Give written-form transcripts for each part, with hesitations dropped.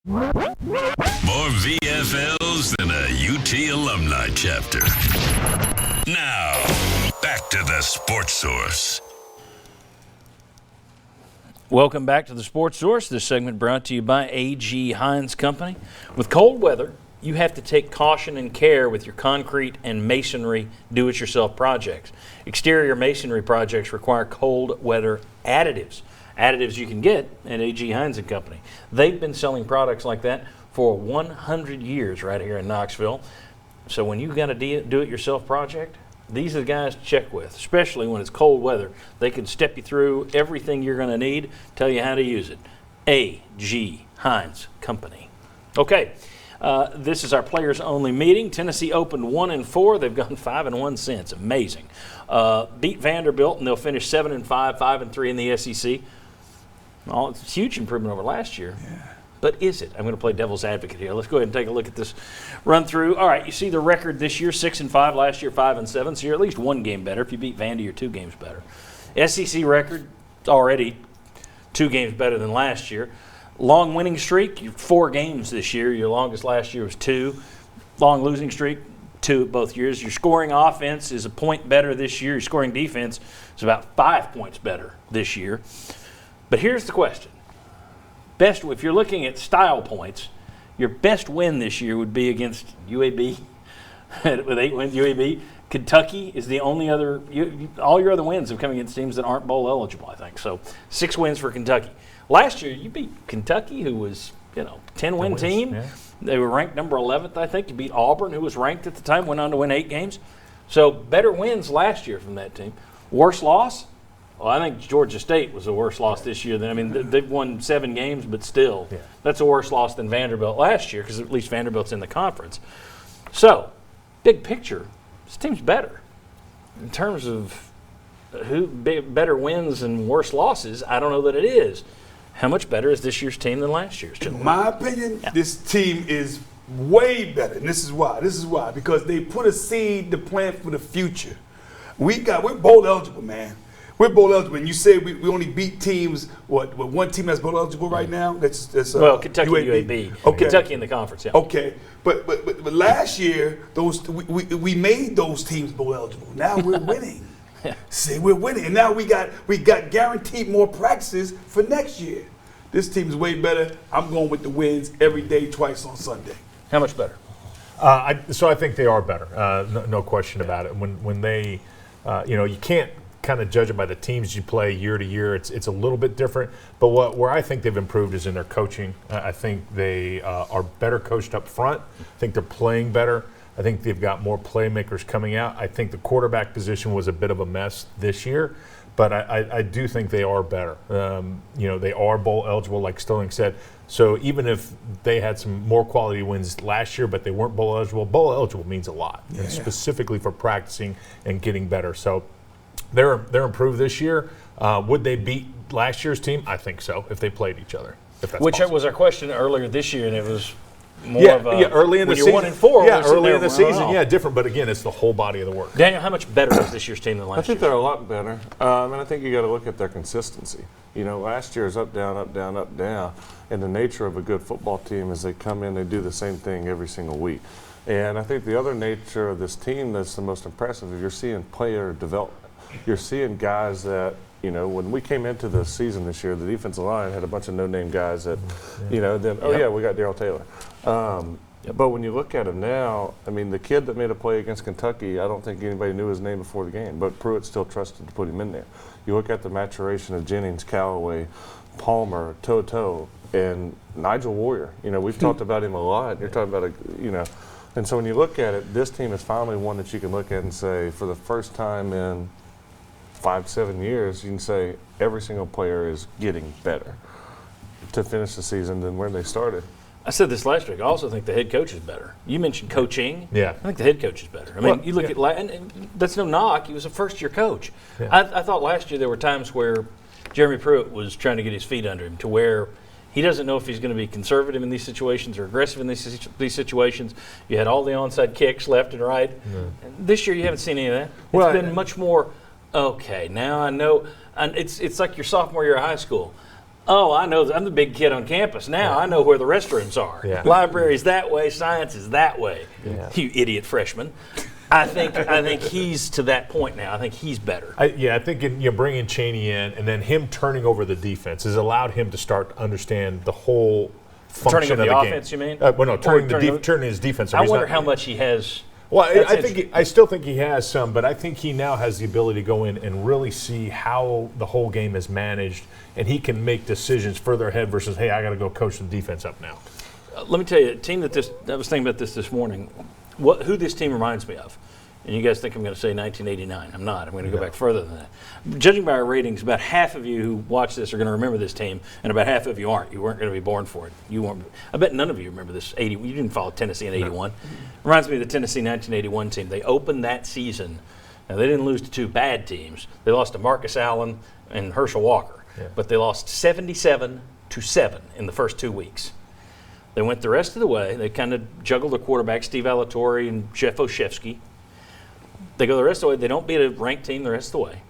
More VFLs than a UT alumni chapter. Now, back to the Sports Source. Welcome back to the Sports Source. This segment brought to you by A.G. Hines Company. With cold weather, you have to take caution and care with your concrete and masonry do-it-yourself projects. Exterior masonry projects require cold weather additives. Additives you can get at A.G. Hines Company. They've been selling products like that for 100 years right here in Knoxville. So when you've got a do-it-yourself project, these are the guys to check with, especially when it's cold weather. They can step you through everything you're going to need, tell you how to use it. A.G. Hines Company. Okay, this is our players-only meeting. Tennessee opened 1-4. They've gone 5-1 since. Amazing. Beat Vanderbilt, and they'll finish 7-5, 5-3 in the SEC. Well, it's a huge improvement over last year. Yeah. But is it? I'm going to play devil's advocate here. Let's go ahead and take a look at this run through. All right, you see the record this year, 6-5, last year 5-7, so you're at least one game better. If you beat Vandy, you're 2 games better. SEC record, already 2 games better than last year. Long winning streak, you're 4 games this year. Your longest last year was 2. Long losing streak, 2 both years. Your scoring offense is a point better this year. Your scoring defense is about 5 points better this year. But here's the question. If you're looking at style points, your best win this year would be against UAB with 8 wins. UAB. Kentucky is the only other. All your other wins have come against teams that aren't bowl eligible, I think. So 6 wins for Kentucky. Last year, you beat Kentucky, who was 10-win team. Yeah. They were ranked number 11th, I think. You beat Auburn, who was ranked at the time, went on to win 8 games. So better wins last year from that team. Worst loss. Well, I think Georgia State was the worst loss this year. They've won 7 games, but still, that's a worse loss than Vanderbilt last year because at least Vanderbilt's in the conference. So, big picture, this team's better. In terms of who better wins and worse losses, I don't know that it is. How much better is this year's team than last year's? In my opinion, this team is way better, and this is why. Because they put a seed to plant for the future. We're bowl eligible, man. We're bowl eligible, and you say we only beat teams. What one team that's bowl eligible right now? That's Kentucky, UAB. Okay. Kentucky in the conference. Yeah. Okay, but last year we made those teams bowl eligible. Now we're winning. See, we're winning, and now we got guaranteed more practices for next year. This team is way better. I'm going with the wins every day, twice on Sunday. How much better? So I think they are better. No question about it. When they, you can't kind of judge it by the teams you play year to year. It's a little bit different. But where I think they've improved is in their coaching. I think they are better coached up front. I think they're playing better. I think they've got more playmakers coming out. I think the quarterback position was a bit of a mess this year, but I do think they are better. They are bowl eligible, like Sterling said. So even if they had some more quality wins last year, but they weren't bowl eligible means a lot, and specifically for practicing and getting better. So they're improved this year. Would they beat last year's team? I think so, if they played each other. Which was our question earlier this year, and it was more of a early in the season. 1-4. Yeah, early in the season. Yeah, different. But again, it's the whole body of the work. Daniel, how much better is this year's team than last year? I think they're a lot better, and I think you got to look at their consistency. Last year is up, down, up, down, up, down, and the nature of a good football team is they come in, they do the same thing every single week. And I think the other nature of this team that's the most impressive is you're seeing player development. You're seeing guys that, when we came into the season this year, the defensive line had a bunch of no-name guys that, we got Darrell Taylor. But when you look at him now, the kid that made a play against Kentucky, I don't think anybody knew his name before the game, but Pruitt still trusted to put him in there. You look at the maturation of Jennings, Callaway, Palmer, Toto, and Nigel Warrior. We've talked about him a lot. You're talking about and so when you look at it, this team is finally one that you can look at and say, for the first time in 5-7 years, you can say every single player is getting better to finish the season than where they started. I said this last week. I also think the head coach is better. You mentioned coaching. Yeah. I think the head coach is better. You look at and that's no knock. He was a first-year coach. Yeah. I thought last year there were times where Jeremy Pruitt was trying to get his feet under him to where he doesn't know if he's going to be conservative in these situations or aggressive in these situations. You had all the onside kicks left and right. And this year you haven't seen any of that. It's been much more, okay, now I know. And it's like your sophomore year of high school. Oh, I know. I'm the big kid on campus. Now I know where the restrooms are. Yeah. Library's that way. Science is that way. Yeah. You idiot freshman. I think he's to that point now. I think he's better. I think bringing Chaney in and then him turning over the defense has allowed him to start to understand the whole function Turning over of the the offense, game. you mean? Well, no, turning over- his defense. I wonder how much he has. Well, That's I still think he has some, but I think he now has the ability to go in and really see how the whole game is managed, and he can make decisions further ahead versus, hey, I got to go coach the defense up now. Let me tell you, a team I was thinking about this morning. Who this team reminds me of? And you guys think I'm going to say 1989. I'm not. I'm going to go back further than that. Judging by our ratings, about half of you who watch this are going to remember this team, and about half of you aren't. You weren't going to be born for it. You weren't. I bet none of you remember this. You didn't follow Tennessee in '81. Reminds me of the Tennessee 1981 team. They opened that season. Now, they didn't lose to two bad teams. They lost to Marcus Allen and Herschel Walker. Yeah. But they lost 77-7 in the first 2 weeks. They went the rest of the way. They kind of juggled their quarterback, Steve Alatorre and Jeff Oshevsky. They go the rest of the way. They don't beat a ranked team the rest of the way.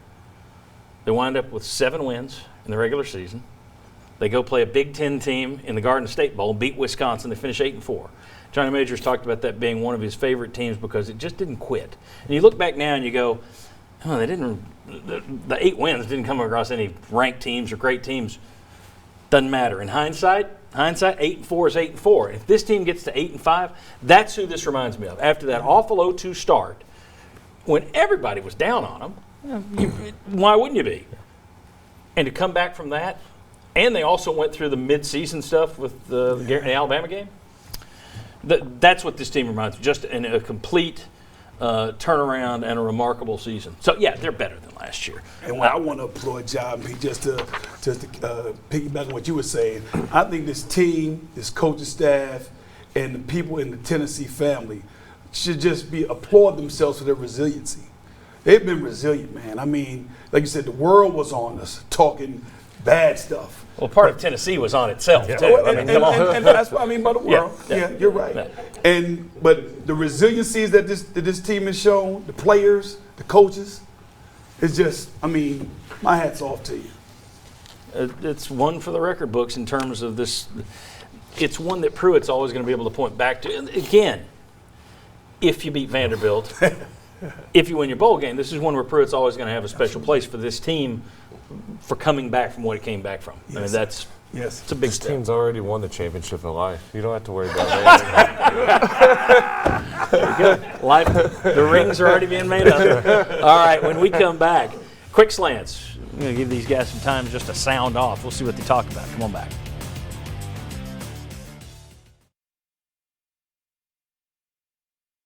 They wind up with 7 wins in the regular season. They go play a Big Ten team in the Garden State Bowl, beat Wisconsin. They finish 8-4. Johnny Majors talked about that being one of his favorite teams because it just didn't quit. And you look back now and you go, oh, they didn't. The 8 wins didn't come across any ranked teams or great teams. Doesn't matter. In hindsight, 8-4 is 8-4. If this team gets to 8-5, that's who this reminds me of. After that awful 0-2 start, when everybody was down on them, why wouldn't you be? And to come back from that, and they also went through the mid-season stuff with the Alabama game. That's what this team reminds me. Just a complete turnaround and a remarkable season. So yeah, they're better than last year. And I want to applaud John P. just to piggyback on what you were saying. I think this team, this coaching staff, and the people in the Tennessee family should just applaud themselves for their resiliency. They've been resilient, man. I mean, like you said, the world was on us talking bad stuff. Well, part of Tennessee was on itself, too. And that's what I mean by the world. Yeah, you're right. Yeah. But the resiliencies that this team has shown, the players, the coaches, it's just, I mean, my hat's off to you. It's one for the record books in terms of this. It's one that Pruitt's always going to be able to point back to. And again, if you beat Vanderbilt, if you win your bowl game, this is one where Pruitt's always going to have a special place for this team for coming back from what it came back from. Yes. I mean, it's a big This step. team's already won the championship of life. You don't have to worry about that. Life, the rings are already being made up. All right, when we come back, quick slants. I'm going to give these guys some time just to sound off. We'll see what they talk about. Come on back.